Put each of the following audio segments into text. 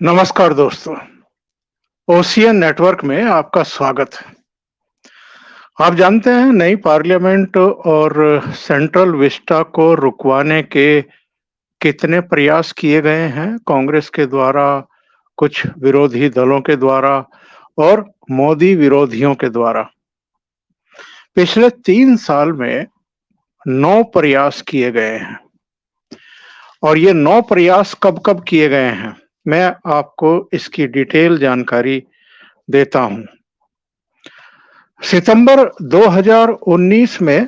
नमस्कार दोस्तों, ocean network में आपका स्वागत है। आप जानते हैं नई पार्लियामेंट और सेंट्रल विस्टा को रुकवाने के कितने प्रयास किए गए हैं कांग्रेस के द्वारा, कुछ विरोधी दलों के द्वारा और मोदी विरोधियों के द्वारा। पिछले 3 साल में 9 प्रयास किए गए हैं और ये 9 प्रयास कब-कब किए गए हैं, मैं आपको इसकी डिटेल जानकारी देता हूं। सितंबर 2019 में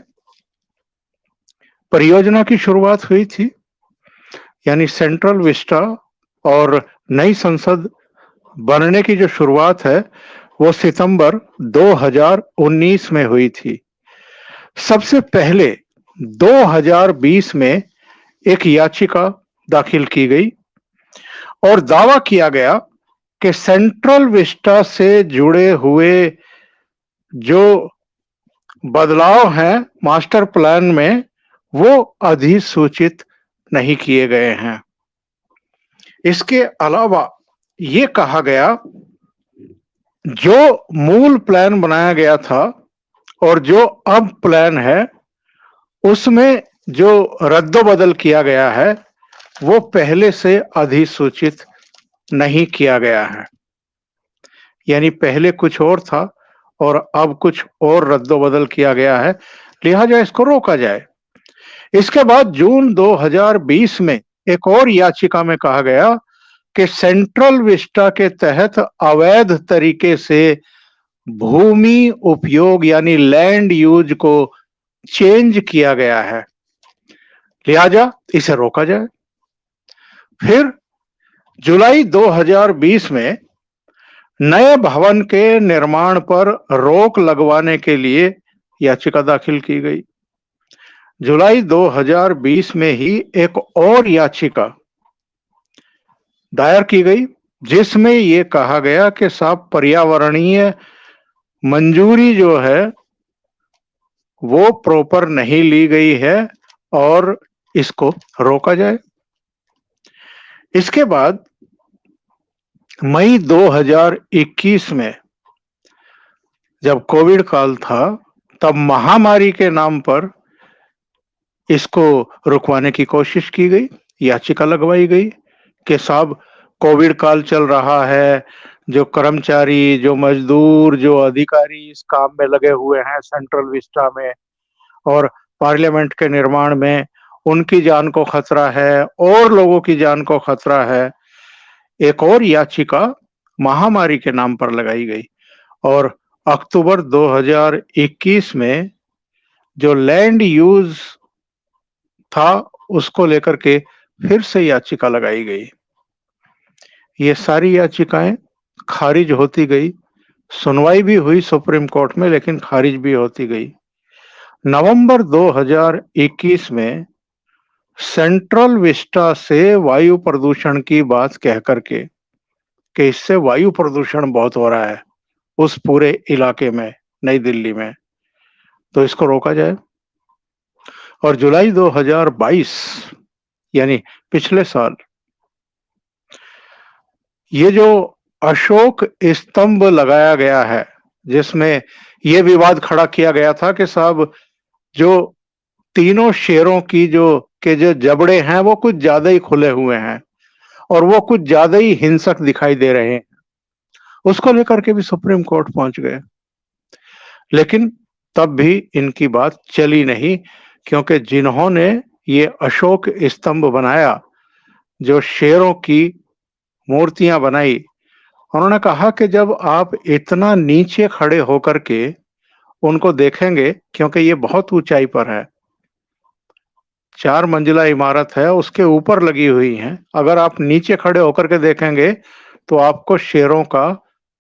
परियोजना की शुरुआत हुई थी, यानी सेंट्रल विस्टा और नई संसद बनने की जो शुरुआत है वो सितंबर 2019 में हुई थी। सबसे पहले 2020 में एक याचिका दाखिल की गई और दावा किया गया कि सेंट्रल विस्टा से जुड़े हुए जो बदलाव हैं मास्टर प्लान में वो अधिसूचित नहीं किए गए हैं। इसके अलावा ये कहा गया जो मूल प्लान बनाया गया था और जो अब प्लान है उसमें जो रद्द-बदल किया गया है वो पहले से अधिसूचित नहीं किया गया है, यानी पहले कुछ और था और अब कुछ और रद्द-बदल किया गया है, लिहाजा इसको रोका जाए। इसके बाद जून 2020 में एक और याचिका में कहा गया कि सेंट्रल विस्टा के तहत अवैध तरीके से भूमि उपयोग यानी लैंड यूज को चेंज किया गया है, लिहाजा इसे रोका जाए। फिर जुलाई 2020 में नए भवन के निर्माण पर रोक लगवाने के लिए याचिका दाखिल की गई। जुलाई 2020 में ही एक और याचिका दायर की गई जिसमें यह कहा गया कि साहब पर्यावरणीय मंजूरी जो है वो प्रॉपर नहीं ली गई है और इसको रोका जाए। इसके बाद मई 2021 में जब कोविड काल था तब महामारी के नाम पर इसको रुकवाने की कोशिश की गई, याचिका लगवाई गई कि साहब कोविड काल चल रहा है, जो कर्मचारी, जो मजदूर, जो अधिकारी इस काम में लगे हुए हैं सेंट्रल विस्टा में और पार्लियामेंट के निर्माण में, उनकी जान को खतरा है और लोगों की जान को खतरा है। एक और याचिका महामारी के नाम पर लगाई गई और अक्टूबर 2021 में जो लैंड यूज था उसको लेकर के फिर से याचिका लगाई गई। ये सारी याचिकाएं खारिज होती गई, सुनवाई भी हुई सुप्रीम कोर्ट में लेकिन खारिज भी होती गई। नवंबर 2021 में सेंट्रल विस्टा से वायु प्रदूषण की बात कह करके कि इससे वायु प्रदूषण बहुत हो रहा है उस पूरे इलाके में, नई दिल्ली में, तो इसको रोका जाए। और जुलाई 2022 यानी पिछले साल ये जो अशोक स्तंभ लगाया गया है जिसमें ये विवाद खड़ा किया गया था कि साहब जो तीनों शेरों की जो जबड़े हैं वो कुछ ज्यादा ही खुले हुए हैं और वो कुछ ज्यादा ही हिंसक दिखाई दे रहे हैं, उसको लेकर के भी सुप्रीम कोर्ट पहुंच गए। लेकिन तब भी इनकी बात चली नहीं क्योंकि जिन्होंने ये अशोक स्तंभ बनाया, जो शेरों की मूर्तियां बनाई, उन्होंने कहा कि जब आप इतना नीचे खड़े होकर के उनको देखेंगे, क्योंकि ये बहुत ऊंचाई पर है, 4 मंजिला इमारत है, उसके ऊपर लगी हुई हैं, अगर आप नीचे खड़े होकर के देखेंगे तो आपको शेरों का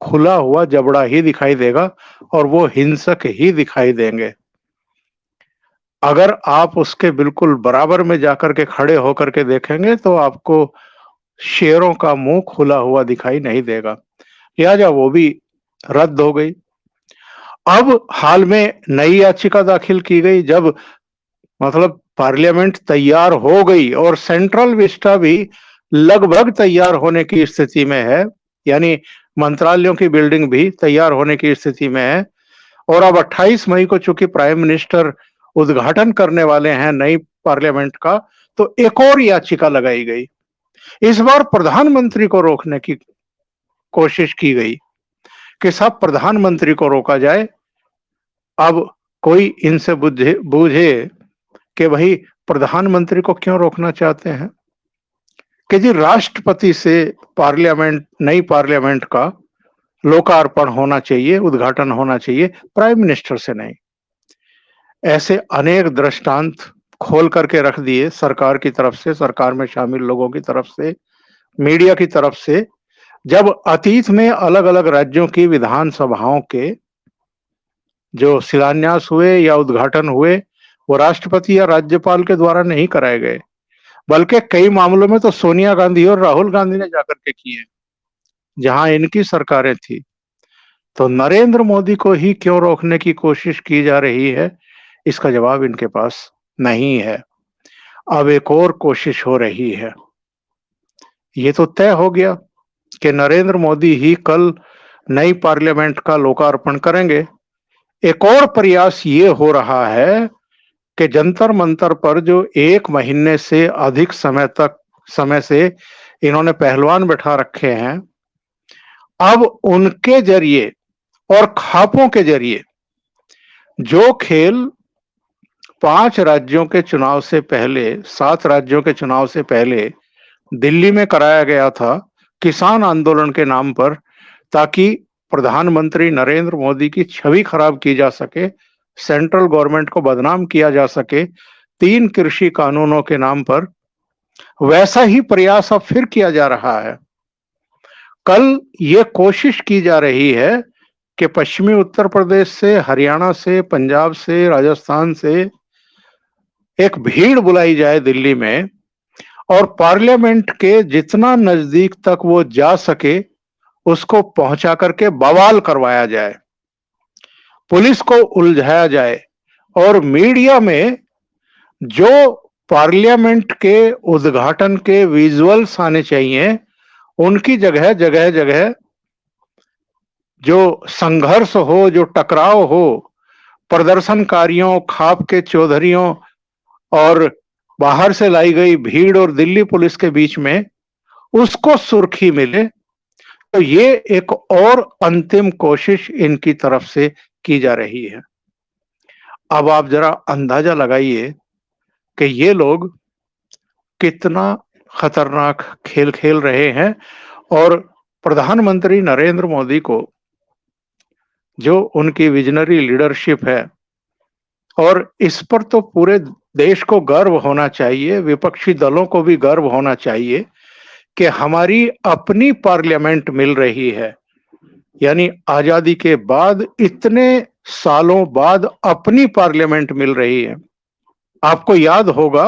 खुला हुआ जबड़ा ही दिखाई देगा और वो हिंसक ही दिखाई देंगे। अगर आप उसके बिल्कुल बराबर में जाकर के खड़े होकर के देखेंगे तो आपको शेरों का मुंह खुला हुआ दिखाई नहीं देगा, लिहाजा वो भी रद्द हो गई। अब हाल में नई याचिका दाखिल की गई जब मतलब पार्लियामेंट तैयार हो गई और सेंट्रल विस्टा भी लगभग तैयार होने की स्थिति में है, यानी मंत्रालयों की बिल्डिंग भी तैयार होने की स्थिति में है। और अब 28 मई को चूंकि प्राइम मिनिस्टर उद्घाटन करने वाले हैं नई पार्लियामेंट का, तो एक और याचिका लगाई गई। इस बार प्रधानमंत्री को रोकने की कोशिश की गई कि साहब प्रधानमंत्री को रोका जाए। अब कोई इनसे बूझे कि भाई प्रधानमंत्री को क्यों रोकना चाहते हैं, कि जी राष्ट्रपति से नई पार्लियामेंट का लोकार्पण होना चाहिए, उद्घाटन होना चाहिए, प्राइम मिनिस्टर से नहीं। ऐसे अनेक दृष्टांत खोल करके रख दिए सरकार की तरफ से, सरकार में शामिल लोगों की तरफ से, मीडिया की तरफ से, जब अतीत में अलग-अलग राज्यों की विधानसभाओं के जो शिलान्यास हुए या उद्घाटन हुए, वो राष्ट्रपति या राज्यपाल के द्वारा नहीं कराए गए, बल्कि कई मामलों में तो सोनिया गांधी और राहुल गांधी ने जाकर के किए, जहां इनकी सरकारें थी। तो नरेंद्र मोदी को ही क्यों रोकने की कोशिश की जा रही है, इसका जवाब इनके पास नहीं है। अब एक और कोशिश हो रही है। ये तो तय हो गया कि नरेंद्र मोदी ही कल नई पार्लियामेंट का लोकार्पण करेंगे। एक और प्रयास ये हो रहा है कि जंतर मंतर पर जो 1 महीने से अधिक समय से इन्होंने पहलवान बैठा रखे हैं, अब उनके जरिए और खापों के जरिए जो खेल 5 राज्यों के चुनाव से पहले, 7 राज्यों के चुनाव से पहले दिल्ली में कराया गया था किसान आंदोलन के नाम पर, ताकि प्रधानमंत्री नरेंद्र मोदी की छवि खराब की जा सके, सेंट्रल गवर्नमेंट को बदनाम किया जा सके 3 कृषि कानूनों के नाम पर, वैसा ही प्रयास अब फिर किया जा रहा है। कल ये कोशिश की जा रही है कि पश्चिमी उत्तर प्रदेश से, हरियाणा से, पंजाब से, राजस्थान से एक भीड़ बुलाई जाए दिल्ली में, और पार्लियामेंट के जितना नजदीक तक वो जा सके उसको पहुंचा करके बवाल करवाया जाए, पुलिस को उलझाया जाए, और मीडिया में जो पार्लियामेंट के उद्घाटन के विजुअल्स आने चाहिए, उनकी जगह जगह जगह जो संघर्ष हो, जो टकराव हो, प्रदर्शनकारियों, खाप के चौधरियों और बाहर से लाई गई भीड़ और दिल्ली पुलिस के बीच में, उसको सुर्खी मिले। तो ये एक और अंतिम कोशिश इनकी तरफ से की जा रही है। अब आप जरा अंदाजा लगाइए कि ये लोग कितना खतरनाक खेल खेल रहे हैं, और प्रधानमंत्री नरेंद्र मोदी को जो उनकी विजनरी लीडरशिप है, और इस पर तो पूरे देश को गर्व होना चाहिए, विपक्षी दलों को भी गर्व होना चाहिए कि हमारी अपनी पार्लियामेंट मिल रही है। यानी आजादी के बाद इतने सालों बाद अपनी पार्लियामेंट मिल रही है। आपको याद होगा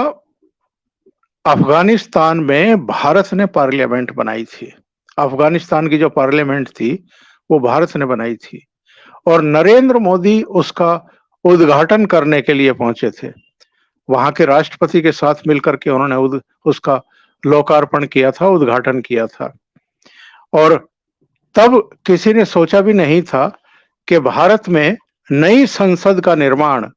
अफगानिस्तान में भारत ने पार्लियामेंट बनाई थी। अफगानिस्तान की जो पार्लियामेंट थी वो भारत ने बनाई थी, और नरेंद्र मोदी उसका उद्घाटन करने के लिए पहुंचे थे। वहां के राष्ट्रपति के साथ मिलकर के उन्होंने उसका लोकार्पण किया था, उद्घाटन किया था। और तब किसी ने सोचा भी नहीं था कि भारत में नई संसद का निर्माण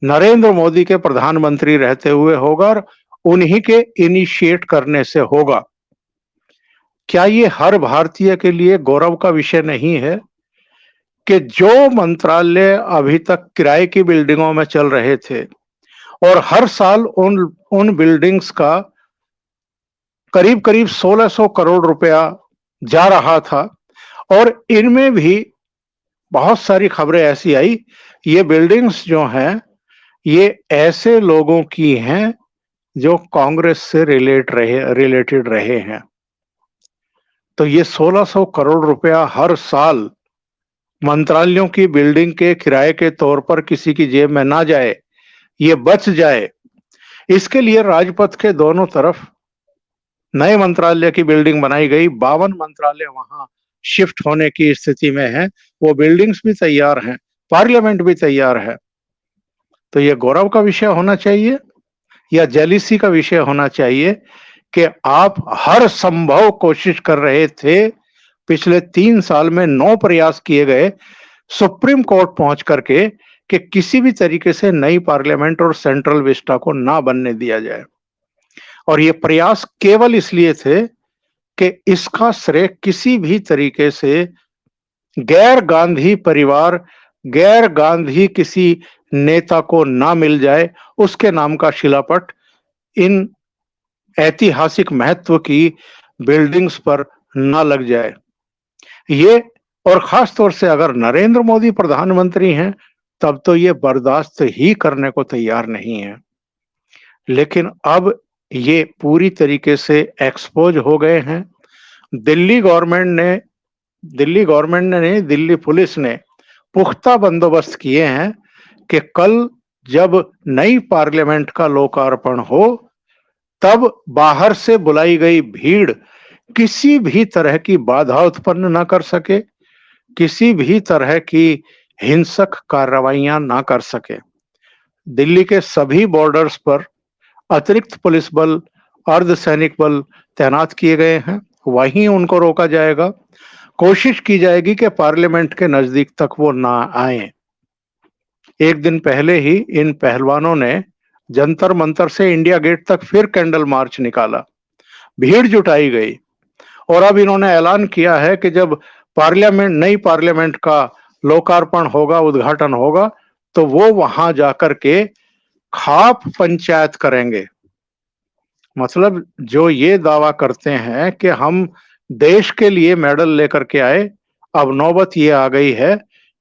नरेंद्र मोदी के प्रधानमंत्री रहते हुए होगा, और उन्हीं के इनिशिएट करने से होगा। क्या ये हर भारतीय के लिए गौरव का विषय नहीं है कि जो मंत्रालय अभी तक किराए की बिल्डिंगों में चल रहे थे, और हर साल उन बिल्डिंग्स का करीब करीब 1600 करोड़ रुपया जा रहा था, और इनमें भी बहुत सारी खबरें ऐसी आई, ये बिल्डिंग्स जो हैं ये ऐसे लोगों की हैं जो कांग्रेस से रिलेटेड रहे हैं। तो ये 1600 करोड़ रुपया हर साल मंत्रालयों की बिल्डिंग के किराए के तौर पर किसी की जेब में ना जाए, ये बच जाए, इसके लिए राजपथ के दोनों तरफ नए मंत्रालय की बिल्डिंग बनाई गई। 52 मंत्रालय वहां शिफ्ट होने की स्थिति में है, वो बिल्डिंग्स भी तैयार हैं, पार्लियामेंट भी तैयार है। तो ये गौरव का विषय होना चाहिए या जेलिसी का विषय होना चाहिए कि आप हर संभव कोशिश कर रहे थे, पिछले 3 साल में 9 प्रयास किए गए सुप्रीम कोर्ट पहुंच करके कि किसी भी तरीके से नई पार्लियामेंट और सेंट्रल विस्टा को ना बनने दिया जाए। और ये प्रयास केवल इसलिए थे कि इसका श्रेय किसी भी तरीके से गैर गांधी परिवार, गैर गांधी किसी नेता को ना मिल जाए, उसके नाम का शिलापट इन ऐतिहासिक महत्व की बिल्डिंग्स पर ना लग जाए। ये और खास तौर से अगर नरेंद्र मोदी प्रधानमंत्री हैं, तब तो ये बर्दाश्त ही करने को तैयार नहीं है। लेकिन अब ये पूरी तरीके से एक्सपोज हो गए हैं। दिल्ली दिल्ली पुलिस ने पुख्ता बंदोबस्त किए हैं कि कल जब नई पार्लियामेंट का लोकार्पण हो, तब बाहर से बुलाई गई भीड़ किसी भी तरह की बाधा उत्पन्न ना कर सके, किसी भी तरह की हिंसक कार्रवाइयां ना कर सके। दिल्ली के सभी बॉर्डर्स पर अतिरिक्त पुलिस बल, अर्धसैनिक बल तैनात किए गए हैं, वहीं उनको रोका जाएगा। कोशिश की जाएगी कि पार्लियामेंट के नजदीक तक वो ना आए। एक दिन पहले ही इन पहलवानों ने जंतर मंतर से इंडिया गेट तक फिर कैंडल मार्च निकाला, भीड़ जुटाई गई और अब इन्होंने ऐलान किया है कि जब नई पार्लियामेंट का लोकार्पण होगा, उद्घाटन होगा, तो वो वहां जाकर के खाप पंचायत करेंगे। मतलब जो ये दावा करते हैं कि हम देश के लिए मेडल लेकर के आए, अब नौबत ये आ गई है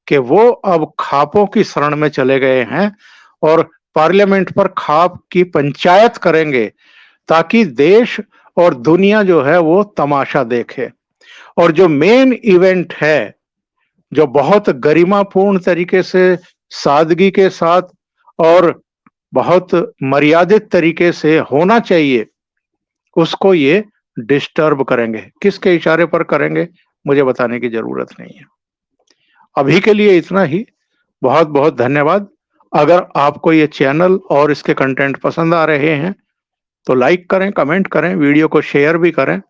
कि वो अब खापों की शरण में चले गए हैं और पार्लियामेंट पर खाप की पंचायत करेंगे, ताकि देश और दुनिया जो है वो तमाशा देखे। और जो मेन इवेंट है, जो बहुत गरिमापूर्ण तरीके से, सादगी के साथ और बहुत मर्यादित तरीके से होना चाहिए, उसको ये डिस्टर्ब करेंगे। किसके इशारे पर करेंगे, मुझे बताने की जरूरत नहीं है। अभी के लिए इतना ही। बहुत बहुत धन्यवाद। अगर आपको ये चैनल और इसके कंटेंट पसंद आ रहे हैं तो लाइक करें, कमेंट करें, वीडियो को शेयर भी करें।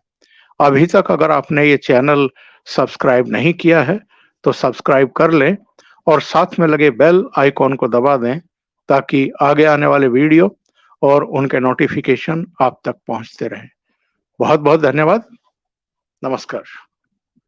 अभी तक अगर आपने ये चैनल सब्सक्राइब नहीं किया है तो सब्सक्राइब कर लें और साथ में लगे बेल आइकॉन को दबा दें, ताकि आगे आने वाले वीडियो और उनके नोटिफिकेशन आप तक पहुंचते रहें। बहुत बहुत धन्यवाद। नमस्कार।